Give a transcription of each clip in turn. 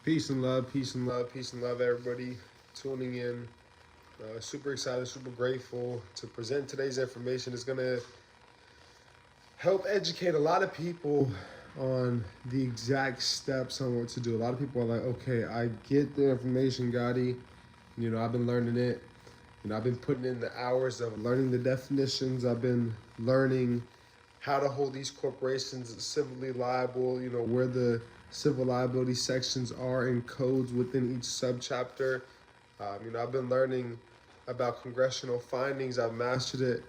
Peace and love, peace and love, peace and love, everybody tuning in. Super excited, super grateful to present today's information. It's going to help educate a lot of people on the exact steps on what to do. A lot of people are like, okay, I get the information, Gotti. I've been learning it. I've been putting in the hours of learning the definitions. I've been learning how to hold these corporations civilly liable, where the civil liability sections are in codes within each subchapter. I've been learning about congressional findings. I've mastered it,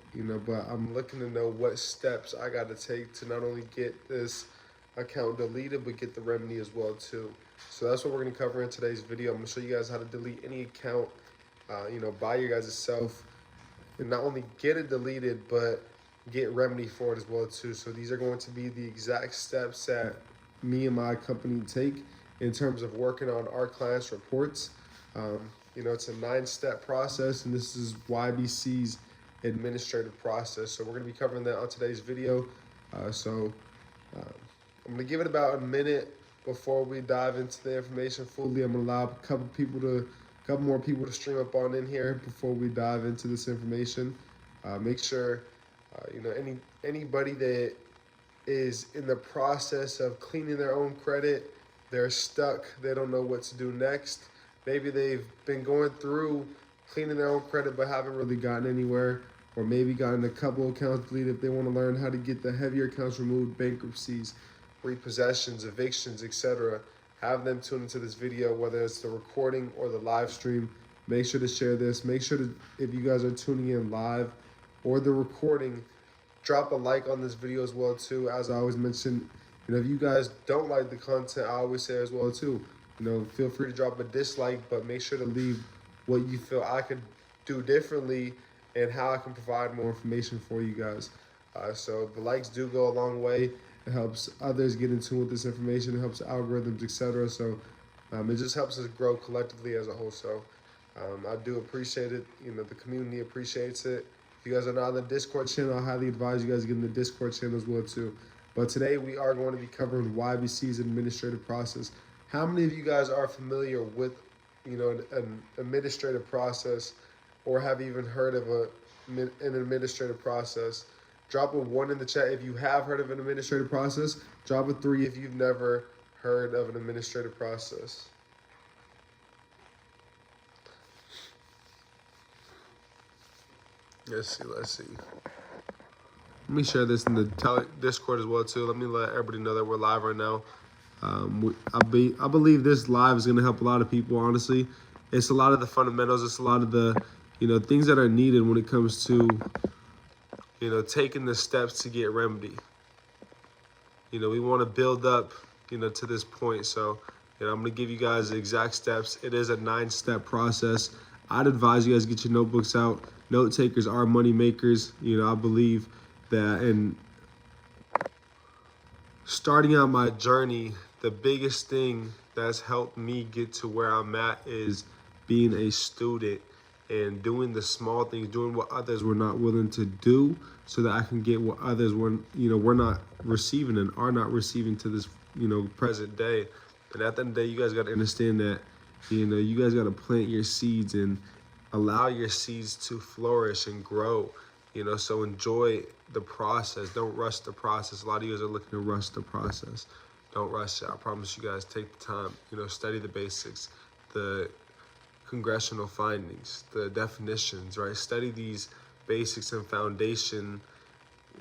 but I'm looking to know what steps I got to take to not only get this account deleted, but get the remedy as well too. So that's what we're going to cover in today's video. I'm going to show you guys how to delete any account, by your guys' self, and not only get it deleted, but get remedy for it as well too. So these are going to be the exact steps that me and my company take in terms of working on our clients' reports. It's a 9-step process, and this is YBC's administrative process. So we're going to be covering that on today's video. I'm going to give it about a minute before we dive into the information fully. I'm going to allow a couple more people to stream up on in here before we dive into this information. Make sure, anybody that is in the process of cleaning their own credit, they're stuck, they don't know what to do next. Maybe they've been going through cleaning their own credit but haven't really gotten anywhere, or maybe gotten a couple accounts deleted. If they want to learn how to get the heavier accounts removed, bankruptcies, repossessions, evictions, etc., have them tune into this video, whether it's the recording or the live stream. Make sure to share this. Make sure to, if you guys are tuning in live or the recording, drop a like on this video as well too. As I always mention, if you guys don't like the content, I always say as well too, feel free to drop a dislike, but make sure to leave what you feel I could do differently and how I can provide more information for you guys. So the likes do go a long way. It helps others get in tune with this information. It helps algorithms, etc. So it just helps us grow collectively as a whole. So I do appreciate it. The community appreciates it. If you guys are not on the Discord channel, I highly advise you guys get in the Discord channel as well too. But today we are going to be covering YBC's administrative process. How many of you guys are familiar with, an administrative process, or have even heard of an administrative process? Drop a 1 in the chat if you have heard of an administrative process. Drop a 3 if you've never heard of an administrative process. Let's see. Let me share this in the Discord as well too. Let me let everybody know that we're live right now. I believe this live is going to help a lot of people, honestly. It's a lot of the fundamentals. It's a lot of the, things that are needed when it comes to, taking the steps to get remedy. We want to build up, to this point. So, I'm going to give you guys the exact steps. It is a 9-step process. I'd advise you guys get your notebooks out. Note takers are money makers. I believe that in starting out my journey, the biggest thing that's helped me get to where I'm at is being a student and doing the small things, doing what others were not willing to do, so that I can get what others were not receiving and are not receiving to this, present day. But at the end of the day, you guys got to understand that, you guys got to plant your seeds and allow your seeds to flourish and grow, so enjoy the process. Don't rush the process. A lot of you guys are looking to rush the process. Don't rush it. I promise you guys, take the time, study the basics, the congressional findings, the definitions, right? Study these basics and foundation.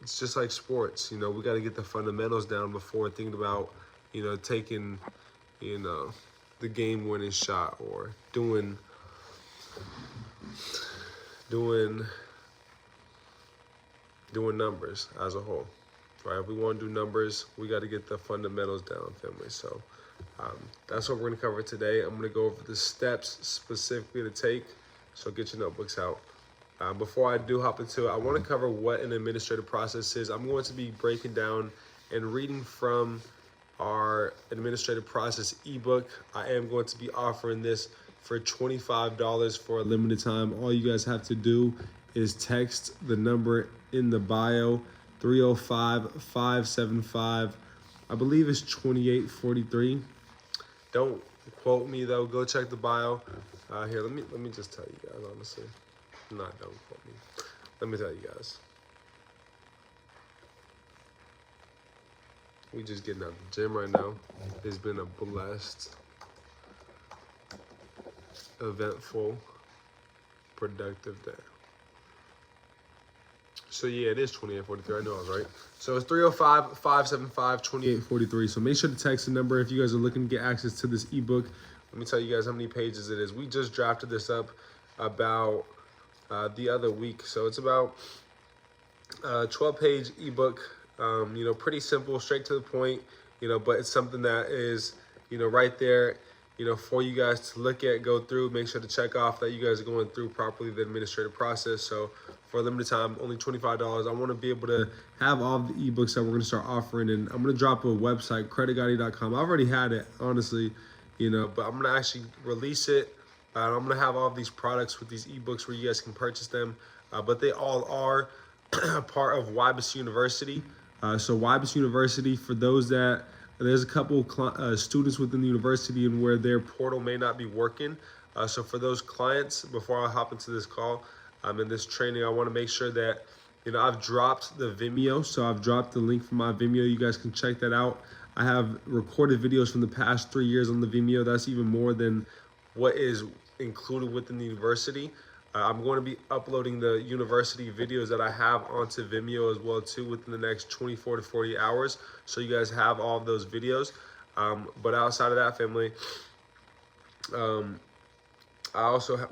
It's just like sports, we got to get the fundamentals down before thinking about, taking, the game-winning shot or doing numbers as a whole, right? If we want to do numbers, we got to get the fundamentals down, family. So that's what we're going to cover today. I'm going to go over the steps specifically to take, so get your notebooks out. Before I do hop into it, I want to cover what an administrative process is. I'm going to be breaking down and reading from our administrative process ebook. I am going to be offering this for $25 for a limited time. All you guys have to do is text the number in the bio, 305-575, I believe it's 2843. Don't quote me though. Go check the bio. Here, let me just tell you guys honestly. Don't quote me. Let me tell you guys. We just getting out of the gym right now. It's been a blessed, eventful, productive day. So yeah, it is 2843. I know I was right. So it's 305-575-2843. So make sure to text the number if you guys are looking to get access to this ebook. Let me tell you guys how many pages it is. We just drafted this up about the other week. So it's about a 12-page ebook. Pretty simple, straight to the point, but it's something that is, right there, for you guys to look at, go through, make sure to check off that you guys are going through properly the administrative process. So for a limited time, only $25. I want to be able to have all the ebooks that we're going to start offering, and I'm going to drop a website, CreditGotti.com. I already had it, honestly, but I'm going to actually release it. I'm going to have all these products with these ebooks where you guys can purchase them, but they all are part of YBIS University. So YBIS University, for those that, there's a couple students within the university and where their portal may not be working. So for those clients, before I hop into this call, in this training, I want to make sure that, I've dropped the Vimeo. So I've dropped the link for my Vimeo. You guys can check that out. I have recorded videos from the past 3 years on the Vimeo. That's even more than what is included within the university. I'm going to be uploading the university videos that I have onto Vimeo as well too within the next 24 to 40 hours. So you guys have all of those videos. But outside of that, family,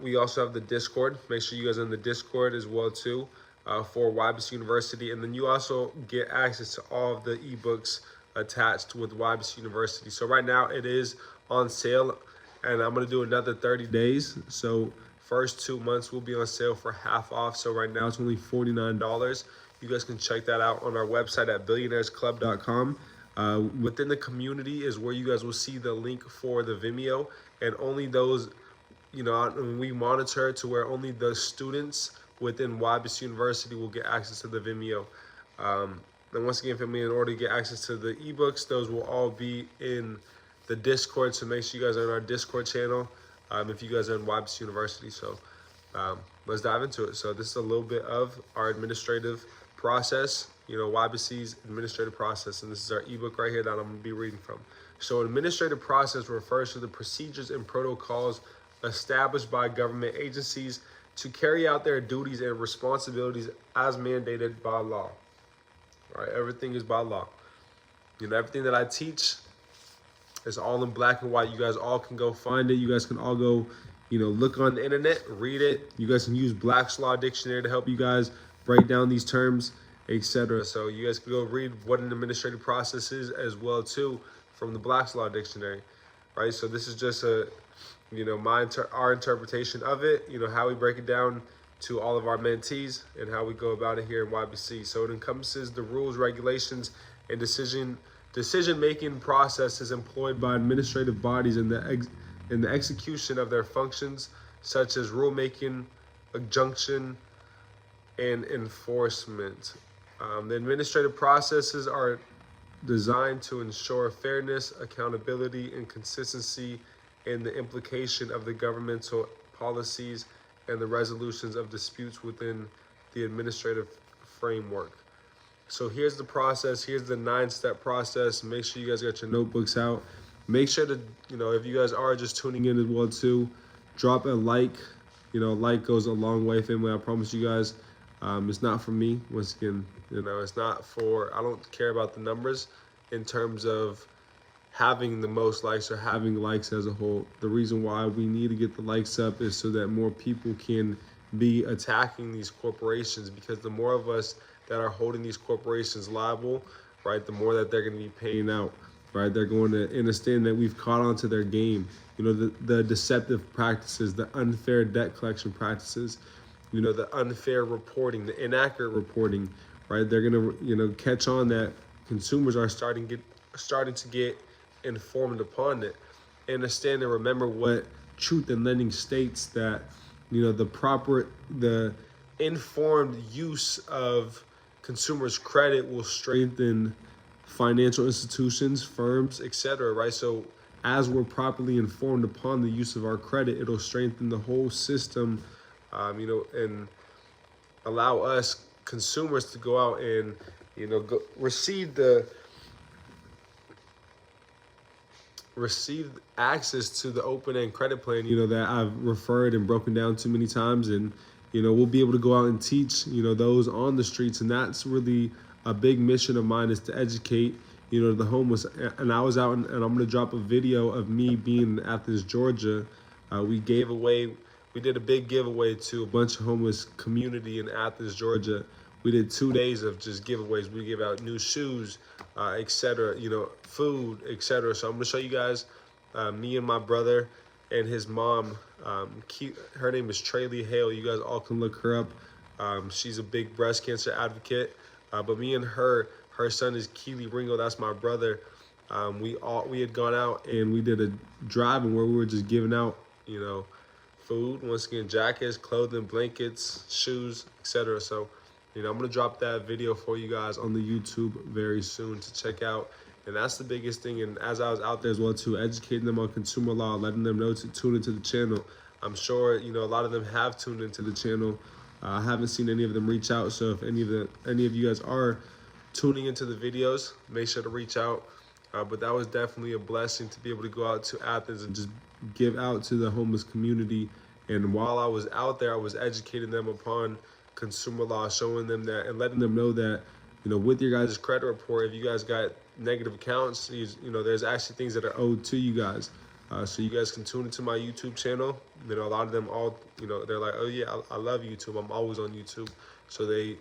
we also have the Discord. Make sure you guys are in the Discord as well too for YBIS University. And then you also get access to all of the ebooks attached with YBIS University. So right now it is on sale, and I'm going to do another 30 days. So first 2 months will be on sale for half off. So right now it's only $49. You guys can check that out on our website at billionairesclub.com. Within the community is where you guys will see the link for the Vimeo, and only those, we monitor to where only the students within YBIS University will get access to the Vimeo. And once again, family, in order to get access to the ebooks, those will all be in the Discord. So make sure you guys are in our Discord channel. If you guys are in YBIS University. So let's dive into it. So this is a little bit of our administrative process, YBIS's administrative process, and this is our ebook right here that I'm going to be reading from. So administrative process refers to the procedures and protocols established by government agencies to carry out their duties and responsibilities as mandated by law. All right, everything is by law. Everything that I teach, it's all in black and white. You guys all can go find it. You guys can all go, look on the internet, read it. You guys can use Black's Law Dictionary to help you guys break down these terms, etc. So you guys can go read what an administrative process is as well too from the Black's Law Dictionary, right? So this is just our interpretation of it. How we break it down to all of our mentees and how we go about it here in YBC. So it encompasses the rules, regulations, and decision-making processes employed by administrative bodies in the execution of their functions, such as rulemaking, adjunction, and enforcement. The administrative processes are designed to ensure fairness, accountability, and consistency in the implication of the governmental policies and the resolutions of disputes within the administrative framework. So here's the process. Here's the 9-step process. Make sure you guys got your notebooks out. Make sure to, if you guys are just tuning in as well too, drop a like. Like goes a long way, family. I promise you guys. It's not for me. Once again, it's not for, I don't care about the numbers in terms of having the most likes or having likes as a whole. The reason why we need to get the likes up is so that more people can be attacking these corporations, because the more of us that are holding these corporations liable, right, the more that they're going to be paying out, right? They're going to understand that we've caught on to their game. The deceptive practices, the unfair debt collection practices, the unfair reporting, the inaccurate reporting, right? They're going to, catch on that consumers are starting to get informed upon it. Understand and remember what Truth in Lending states, that, the informed use of consumers' credit will strengthen financial institutions, firms, etc. Right? So as we're properly informed upon the use of our credit, it'll strengthen the whole system, and allow us consumers to go out and, receive access to the open-end credit plan, that I've referred and broken down too many times. And, we'll be able to go out and teach, those on the streets. And that's really a big mission of mine, is to educate, the homeless. And I was out, and I'm going to drop a video of me being in Athens, Georgia. We did a big giveaway to a bunch of homeless community in Athens, Georgia. We did 2 days of just giveaways. We gave out new shoes, etc., food, etc. So I'm gonna show you guys me and my brother and his mom. Her name is Traylee Hale. You guys all can look her up. She's a big breast cancer advocate. But me and her son is Keely Ringo. That's my brother. We had gone out and we did a driving where we were just giving out, food, once again, jackets, clothing, blankets, shoes, etc. So, I'm going to drop that video for you guys on the YouTube very soon to check out. And that's the biggest thing. And as I was out there as well, too, educating them on consumer law, letting them know to tune into the channel. I'm sure, a lot of them have tuned into the channel. I haven't seen any of them reach out. So if any of you guys are tuning into the videos, make sure to reach out. But that was definitely a blessing to be able to go out to Athens and just give out to the homeless community. And while I was out there, I was educating them upon consumer law, showing them that and letting them know that, with your guys' credit report, if you guys got negative accounts, there's actually things that are owed to you guys. So you guys can tune into my YouTube channel. A lot of them all, they're like, oh yeah, I love YouTube. I'm always on YouTube. So they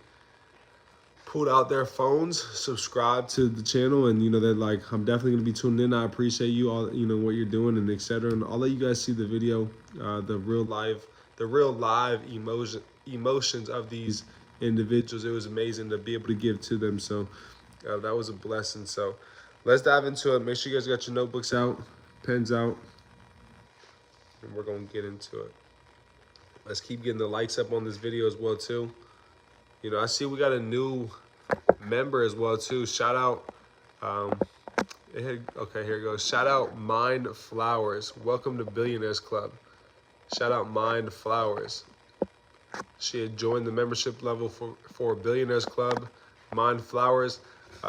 pulled out their phones, subscribe to the channel, and they're like, I'm definitely gonna be tuning in. I appreciate you all, what you're doing, and etc. And I'll let you guys see the video, the real live emotions of these individuals. It was amazing to be able to give to them. So that was a blessing. So let's dive into it. Make sure you guys got your notebooks out, pens out, and we're gonna get into it. Let's keep getting the likes up on this video as well too. I see we got a new member as well too. Shout out, okay, here it goes. Shout out Mind Flowers. Welcome to Billionaires Club. Shout out Mind Flowers. She had joined the membership level for Billionaires Club. Mind Flowers.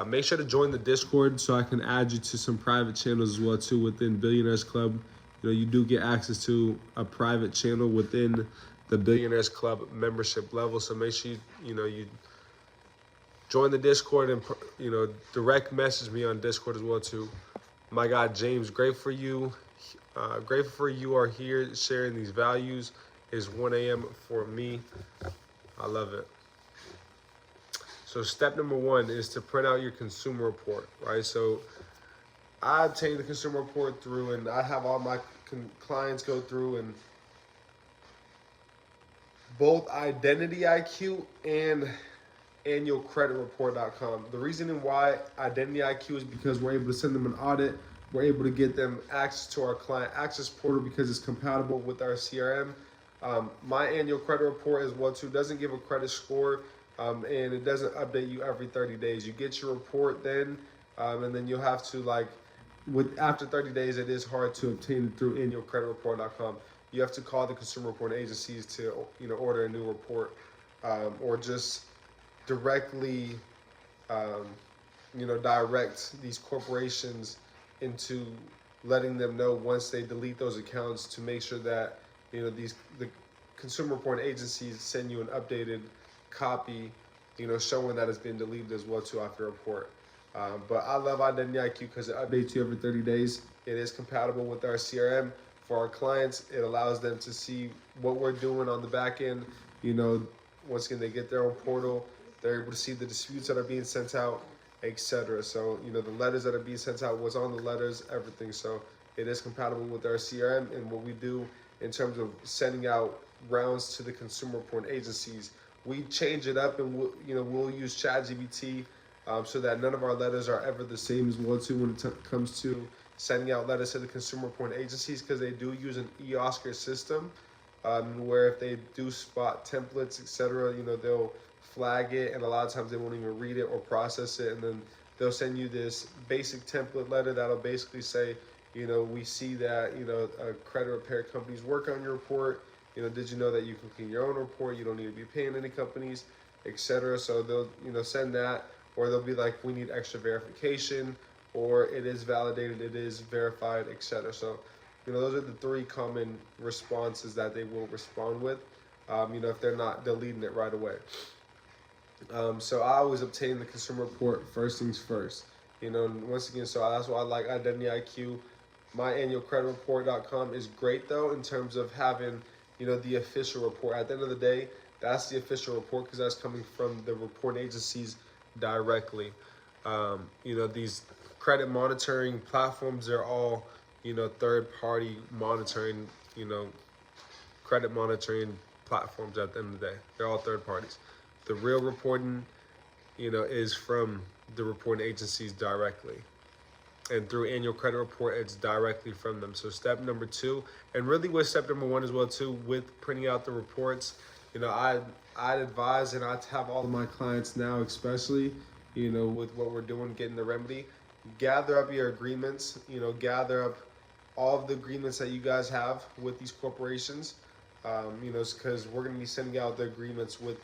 Make sure to join the Discord so I can add you to some private channels as well too within Billionaires Club. You do get access to a private channel within the Billionaires Club membership level. So make sure you join the Discord and direct message me on Discord as well too. My God, James, grateful for you. Grateful for you are here sharing these values. Is 1 a.m. for me. I love it. So step number 1 is to print out your consumer report, right? So I obtained the consumer report through, and I have all my clients go through, and both Identity IQ and annualcreditreport.com. The reason why Identity IQ is because we're able to send them an audit. We're able to get them access to our client access portal because it's compatible with our CRM. My annual credit report is what too doesn't give a credit score, and it doesn't update you every 30 days. You get your report then, and then you'll have to after 30 days, it is hard to obtain it through annualcreditreport.com. You have to call the consumer reporting agencies to order a new report, or just directly direct these corporations into letting them know once they delete those accounts to make sure that the consumer reporting agencies send you an updated copy, showing that it's been deleted as well too off your report. But I love Identity IQ because it updates you every 30 days. It is compatible with our CRM. For our clients, it allows them to see what we're doing on the back end. Once again, they get their own portal. They're able to see the disputes that are being sent out, etc. So, the letters that are being sent out, what's on the letters, everything. So it is compatible with our CRM and what we do in terms of sending out rounds to the consumer reporting agencies. We change it up, and we'll use ChatGPT so that none of our letters are ever the same as well too when it comes to sending out letters to the consumer reporting agencies, because they do use an eOscar system where if they do spot templates, etc., they'll flag it, and a lot of times they won't even read it or process it, and then they'll send you this basic template letter that'll basically say, We see that, credit repair companies work on your report. Did you know that you can clean your own report? You don't need to be paying any companies, etc. So they'll, send that, or they'll be like, we need extra verification, or it is validated, it is verified, etc. So, those are the three common responses that they will respond with, if they're not deleting it right away. So I always obtain the consumer report first things first. And once again, so that's why I like Identity IQ. MyAnnualCreditReport.com is great though in terms of having, the official report. At the end of the day, that's the official report because that's coming from the reporting agencies directly. These credit monitoring platforms, they're all, third-party monitoring, credit monitoring platforms at the end of the day. They're all third parties. The real reporting, is from the reporting agencies directly. And through annual credit report, it's directly from them. So step number 2, and really with step number 1 as well too, with printing out the reports, I'd advise, and I have all of my clients now, especially, with what we're doing, getting the remedy, gather up your agreements, gather up all of the agreements that you guys have with these corporations, because we're going to be sending out the agreements with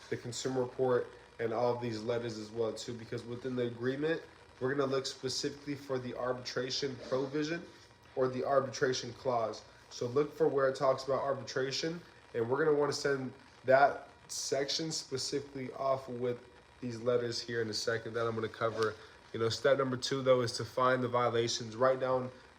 the consumer report and all of these letters as well too, because within the agreement, we're going to look specifically for the arbitration provision or the arbitration clause. So look for where it talks about arbitration, and we're going to want to send that section specifically off with these letters here in a second that I'm going to cover. Step number 2 though is to find the violations,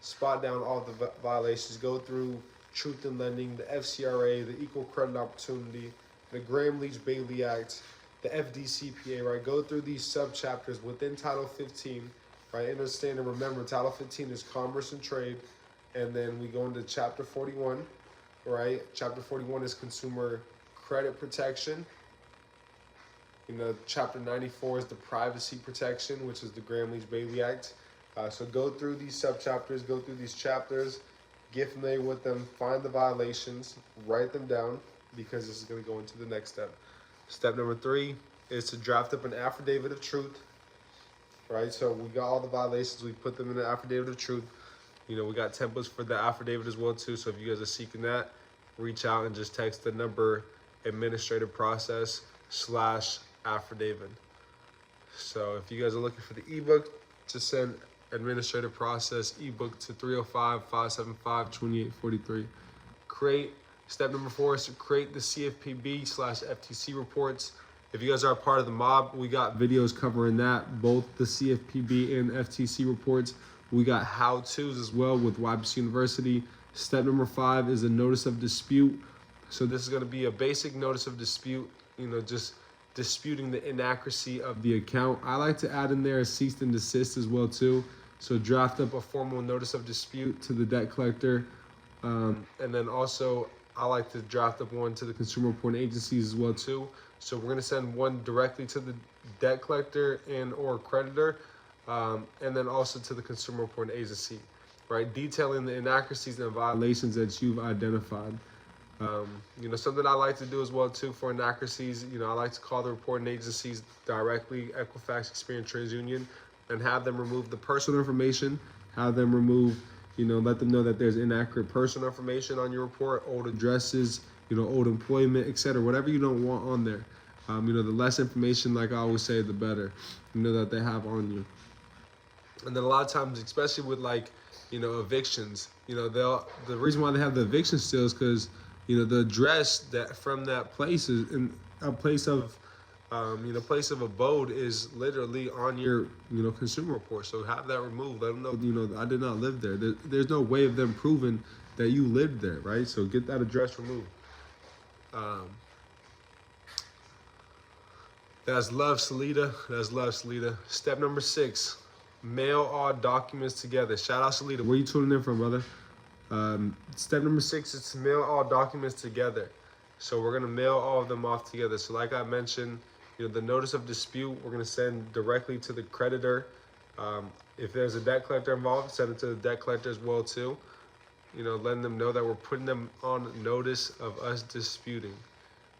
spot down all the violations, go through truth in lending, the FCRA, the Equal Credit Opportunity, the Gramm-Leach-Bailey Act, the FDCPA, right? Go through these sub-chapters within Title 15, right? Understand and remember, Title 15 is commerce and trade, and then we go into Chapter 41, right? Chapter 41 is consumer credit protection. Chapter 94 is the privacy protection, which is the Gramm-Leach-Bailey Act. So go through these sub-chapters, go through these chapters, get familiar with them, find the violations, write them down, because this is going to go into the next step. Step number 3 is to draft up an affidavit of truth, right? So we got all the violations, we put them in the affidavit of truth. We got templates for the affidavit as well too. So if you guys are seeking that, reach out and just text the number administrative process / affidavit. So if you guys are looking for the ebook, just send administrative process ebook to 305-575-2843. Step number 4 is to create the CFPB / FTC reports. If you guys are a part of the mob, we got videos covering that, both the CFPB and FTC reports. We got how-tos as well with YBC University. Step number 5 is a notice of dispute. So this is going to be a basic notice of dispute, just disputing the inaccuracy of the account. I like to add in there a cease and desist as well too. So draft up a formal notice of dispute to the debt collector. And then also, I like to draft up one to the consumer reporting agencies as well too. So we're going to send one directly to the debt collector and or creditor, and then also to the consumer reporting agency, right? Detailing the inaccuracies and violations that you've identified. Something I like to do as well too for inaccuracies, I like to call the reporting agencies directly, Equifax, Experian, TransUnion, and have them remove the personal information, have them remove, let them know that there's inaccurate personal information on your report, old addresses, old employment, etc. Whatever you don't want on there. The less information, like I always say, the better, that they have on you. And then a lot of times, especially with evictions, the reason why they have the eviction still is because, the address that from that place is in a place of, place of abode is literally on your, consumer report. So have that removed. Let them know, I did not live there. There's no way of them proving that you lived there, right? So get that address removed. That's love, Salida. That's love, Salida. Step number 6, mail all documents together. Shout out, Salida. Where you tuning in from, brother? Step number 6 is to mail all documents together. So we're gonna mail all of them off together. So like I mentioned, the notice of dispute, we're gonna send directly to the creditor. If there's a debt collector involved, send it to the debt collector as well too. Letting them know that we're putting them on notice of us disputing,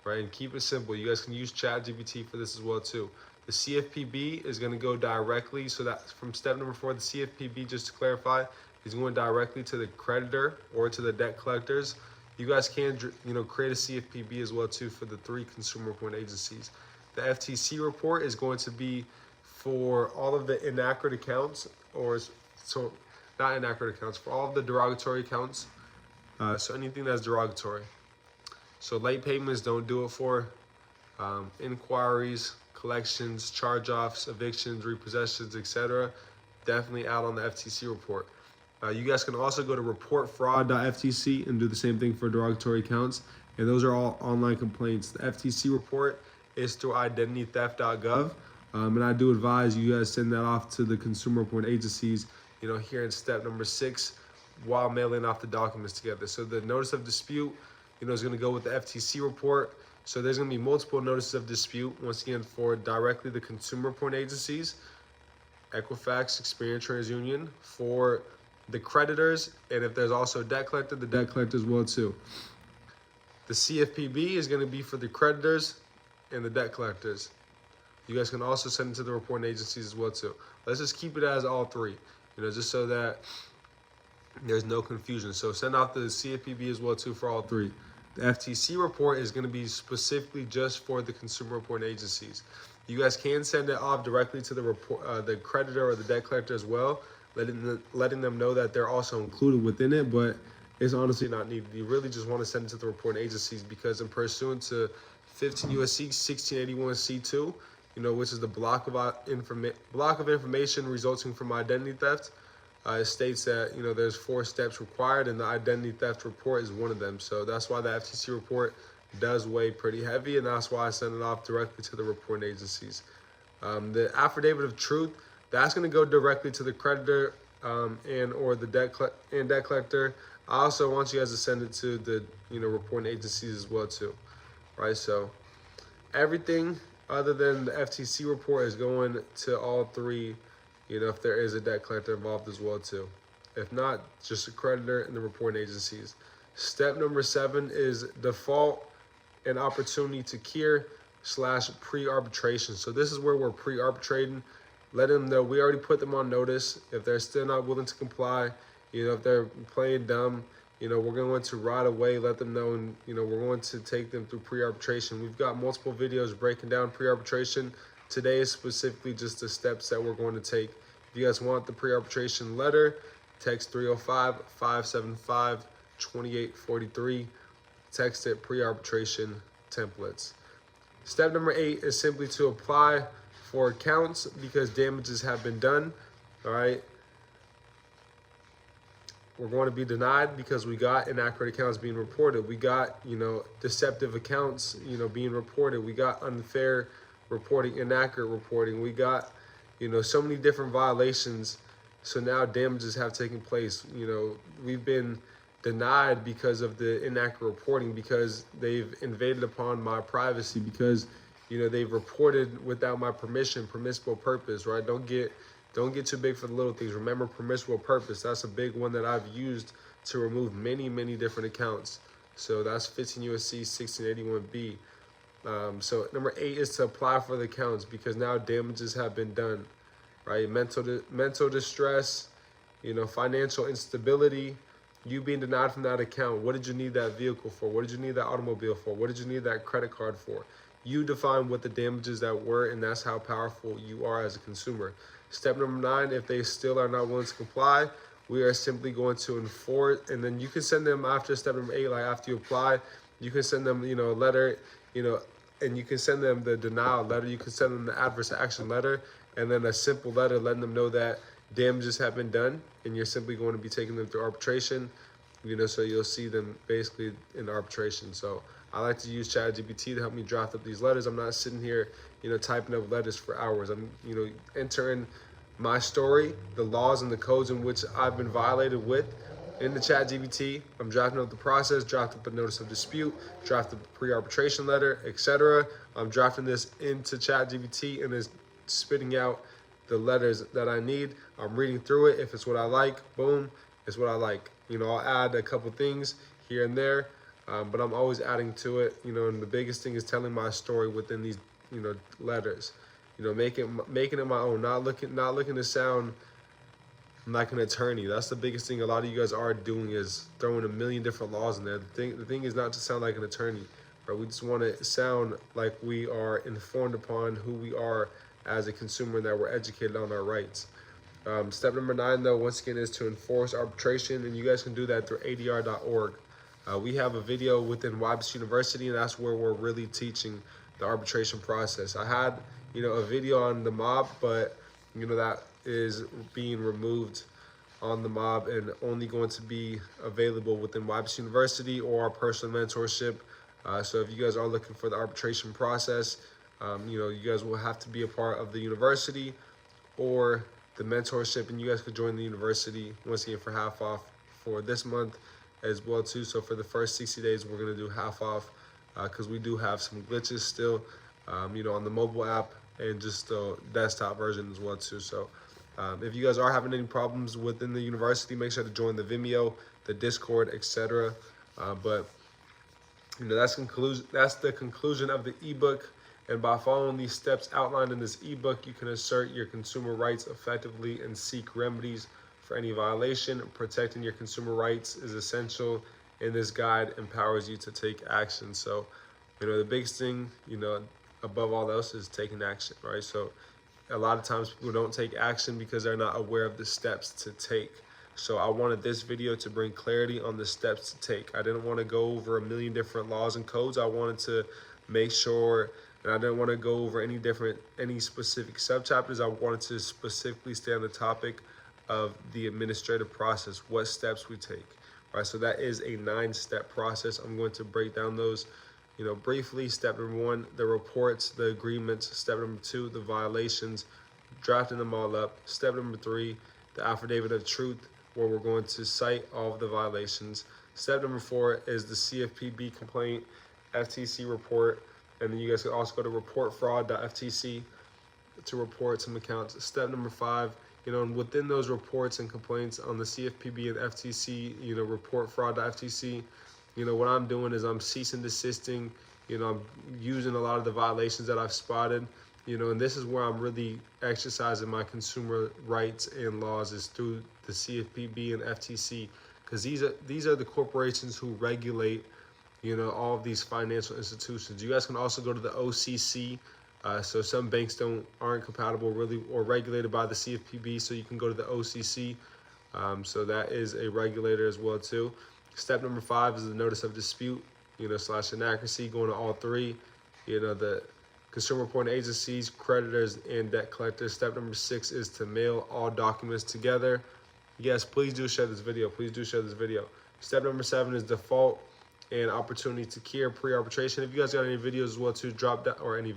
right? And keep it simple. You guys can use ChatGPT for this as well too. The CFPB is gonna go directly, so that from step number 4, the CFPB, just to clarify, is going directly to the creditor or to the debt collectors. You guys can, create a CFPB as well too for the 3 consumer report agencies. The FTC report is going to be for all of the inaccurate accounts, not inaccurate accounts, for all of the derogatory accounts. So anything that's derogatory. So late payments, don't do it for. Inquiries, collections, charge-offs, evictions, repossessions, etc. Definitely out on the FTC report. You guys can also go to reportfraud.ftc and do the same thing for derogatory accounts. And those are all online complaints. The FTC report is through identitytheft.gov. And I do advise you guys send that off to the consumer report agencies, here in step number 6 while mailing off the documents together. So the notice of dispute, is going to go with the FTC report. So there's going to be multiple notices of dispute, once again, for directly the consumer report agencies, Equifax, Experian, TransUnion, for the creditors, and if there's also a debt collector, the debt collector as well too. The CFPB is going to be for the creditors and the debt collectors. You guys can also send it to the reporting agencies as well too. Let's just keep it as all 3, just so that there's no confusion. So send out the CFPB as well too for all 3. The FTC report is going to be specifically just for the consumer reporting agencies. You guys can send it off directly to the creditor or the debt collector as well, letting them know that they're also included within it, but it's honestly not needed. You really just want to send it to the reporting agencies, because in pursuant to 15 U.S.C. 1681 C2, which is the block of information resulting from identity theft, it states that there's 4 steps required, and the identity theft report is one of them. So that's why the FTC report does weigh pretty heavy, and that's why I send it off directly to the reporting agencies. The affidavit of truth, that's going to go directly to the creditor and or the debt collector. I also want you guys to send it to the reporting agencies as well too, right? So everything other than the FTC report is going to all 3. If there is a debt collector involved as well too. If not, just the creditor and the reporting agencies. Step number 7 is default and opportunity to cure / pre-arbitration. So this is where we're pre-arbitrating. Let them know we already put them on notice. If they're still not willing to comply, if they're playing dumb, we're going to right away let them know, and we're going to take them through pre-arbitration. We've got multiple videos breaking down pre-arbitration. Today is specifically just the steps that we're going to take. If you guys want the pre-arbitration letter, text 305-575-2843. Text it pre-arbitration templates. Step number 8 is simply to apply for accounts because damages have been done. All right. We're going to be denied because we got inaccurate accounts being reported. We got, deceptive accounts, being reported. We got unfair reporting, inaccurate reporting. We got, so many different violations. So now damages have taken place. We've been denied because of the inaccurate reporting, because they've invaded upon my privacy, because, they've reported without my permission, permissible purpose, right? Don't get too big for the little things. Remember, permissible purpose. That's a big one that I've used to remove many, many different accounts. So that's 15 U.S.C. 1681B. So number 8 is to apply for the accounts because now damages have been done, right? Mental distress, financial instability, you being denied from that account. What did you need that vehicle for? What did you need that automobile for? What did you need that credit card for? You define what the damages that were, and that's how powerful you are as a consumer. Step number 9, if they still are not willing to comply, we are simply going to enforce, and then you can send them after step number 8, like after you apply, you can send them, a letter, and you can send them the denial letter, you can send them the adverse action letter, and then a simple letter letting them know that damages have been done, and you're simply going to be taking them through arbitration, so you'll see them basically in arbitration. So I like to use ChatGPT to help me draft up these letters. I'm not sitting here, typing up letters for hours. I'm, entering my story, the laws and the codes in which I've been violated with in the ChatGPT. I'm drafting up the process, drafting up a notice of dispute, drafting a pre-arbitration letter, etc. I'm drafting this into ChatGPT and it's spitting out the letters that I need. I'm reading through it. If it's what I like, boom, it's what I like. I'll add a couple things here and there, but I'm always adding to it, and the biggest thing is telling my story within these, letters, making it my own, not looking to sound like an attorney. That's the biggest thing a lot of you guys are doing, is throwing a million different laws in there. The thing is not to sound like an attorney, right? We just want to sound like we are informed upon who we are as a consumer, and that we're educated on our rights. Step number 9, though, once again, is to enforce arbitration, and you guys can do that through adr.org. We have a video within YBS University, and that's where we're really teaching the arbitration process. I had, a video on the mob, but, that is being removed on the mob and only going to be available within YBS University or our personal mentorship. So if you guys are looking for the arbitration process, you guys will have to be a part of the university or the mentorship, and you guys could join the university once again for half off for this month as well too. So for the first 60 days, we're gonna do half off because we do have some glitches still, on the mobile app and just the desktop version as well too. So if you guys are having any problems within the university, make sure to join the Vimeo, the Discord, etc. But that's the conclusion of the ebook. And by following these steps outlined in this ebook, you can assert your consumer rights effectively and seek remedies for any violation. Protecting your consumer rights is essential, and this guide empowers you to take action. So, the biggest thing, above all else, is taking action, right? So a lot of times people don't take action because they're not aware of the steps to take. So I wanted this video to bring clarity on the steps to take. I didn't want to go over a million different laws and codes. I wanted to make sure, and I didn't want to go over any specific subchapters. I wanted to specifically stay on the topic of the administrative process, what steps we take, right? So that is a 9-step process. I'm going to break down those, briefly. Step number 1, the reports, the agreements. Step number 2, the violations, drafting them all up. Step number 3, the affidavit of truth, where we're going to cite all of the violations. Step number 4 is the CFPB complaint, FTC report, and then you guys can also go to reportfraud.ftc to report some accounts. Step number 5, and within those reports and complaints on the CFPB and FTC, reportfraud.ftc, what I'm doing is I'm cease and desisting, I'm using a lot of the violations that I've spotted, and this is where I'm really exercising my consumer rights and laws, is through the CFPB and FTC, because these are the corporations who regulate, all of these financial institutions. You guys can also go to the OCC. So some banks aren't compatible really or regulated by the CFPB, so you can go to the OCC. So that is a regulator as well too. Step number 5 is the notice of dispute, / inaccuracy, going to all 3, the consumer reporting agencies, creditors, and debt collectors. Step number 6 is to mail all documents together. Yes, please do share this video. Please do share this video. Step number 7 is default and opportunity to cure pre-arbitration. If you guys got any videos as well too, drop down, or any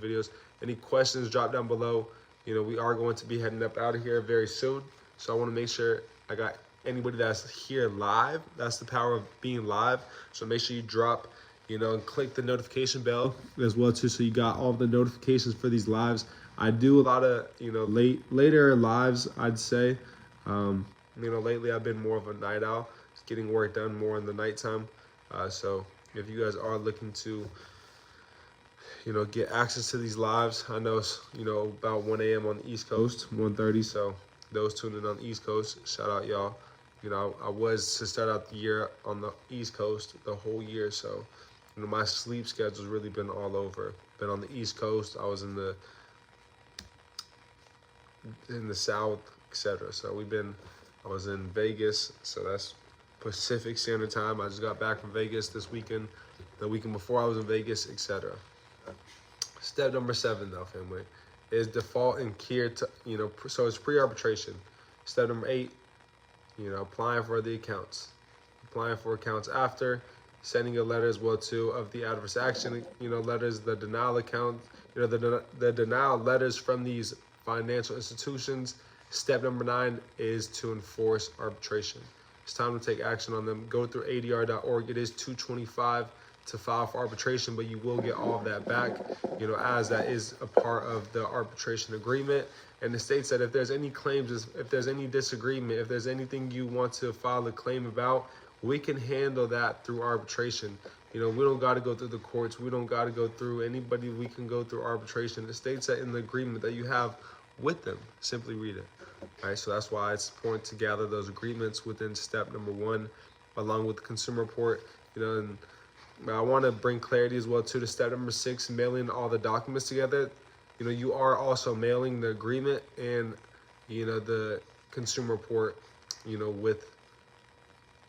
questions, drop down below. We are going to be heading up out of here very soon. So I want to make sure I got anybody that's here live. That's the power of being live. So make sure you drop, and click the notification bell as well too, so you got all the notifications for these lives. I do a lot of, later lives, I'd say. Lately I've been more of a night owl, just getting work done more in the nighttime. So if you guys are looking to, get access to these lives, I know it's, about 1 a.m. on the East Coast, 1:30. So those tuning in on the East Coast, shout out y'all. I was to start out the year on the East Coast the whole year. So, my sleep schedule's really been all over. Been on the East Coast. I was in the South, etc. So I was in Vegas. So that's Pacific Standard Time. I just got back from Vegas this weekend. The weekend before I was in Vegas, etc. Step number 7, though, family, is default and cure. So it's pre-arbitration. Step number 8, applying for the accounts. Applying for accounts after, sending a letter as well too of the adverse action, letters, the denial account, the denial letters from these financial institutions. Step number 9 is to enforce arbitration. It's time to take action on them. Go through adr.org. It is $225 to file for arbitration, but you will get all of that back, as that is a part of the arbitration agreement. And it states that if there's any claims, if there's any disagreement, if there's anything you want to file a claim about, we can handle that through arbitration. We don't got to go through the courts. We don't got to go through anybody. We can go through arbitration. It states that in the agreement that you have with them. Simply read it. All right, so that's why it's important to gather those agreements within step number 1, along with the consumer report. And I want to bring clarity as well to step number 6, mailing all the documents together. You are also mailing the agreement and the consumer report, with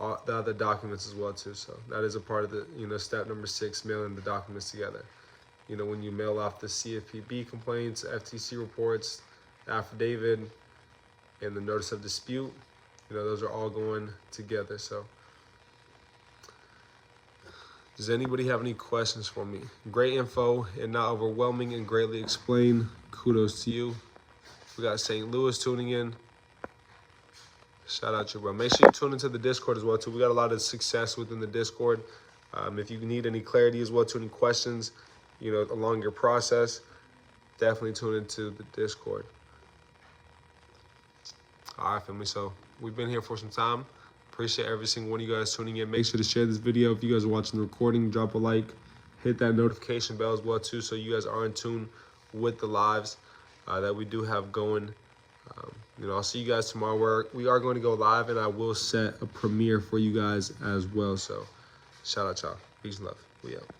all the other documents as well too. So that is a part of the step number 6, mailing the documents together. When you mail off the CFPB complaints, FTC reports, affidavit, and the notice of dispute, those are all going together. So does anybody have any questions for me? Great info and not overwhelming and greatly explained. Kudos to you. We got St. Louis tuning in. Shout out to you, bro. Make sure you tune into the Discord as well too. We got a lot of success within the Discord. If you need any clarity as well to any questions, along your process, definitely tune into the Discord. All right, family. So we've been here for some time. Appreciate every single one of you guys tuning in. Make sure to share this video. If you guys are watching the recording, drop a like, hit that notification bell as well too, so you guys are in tune with the lives that we do have going. I'll see you guys tomorrow. We are going to go live, and I will set a premiere for you guys as well. So shout out, y'all. Peace and love. We out.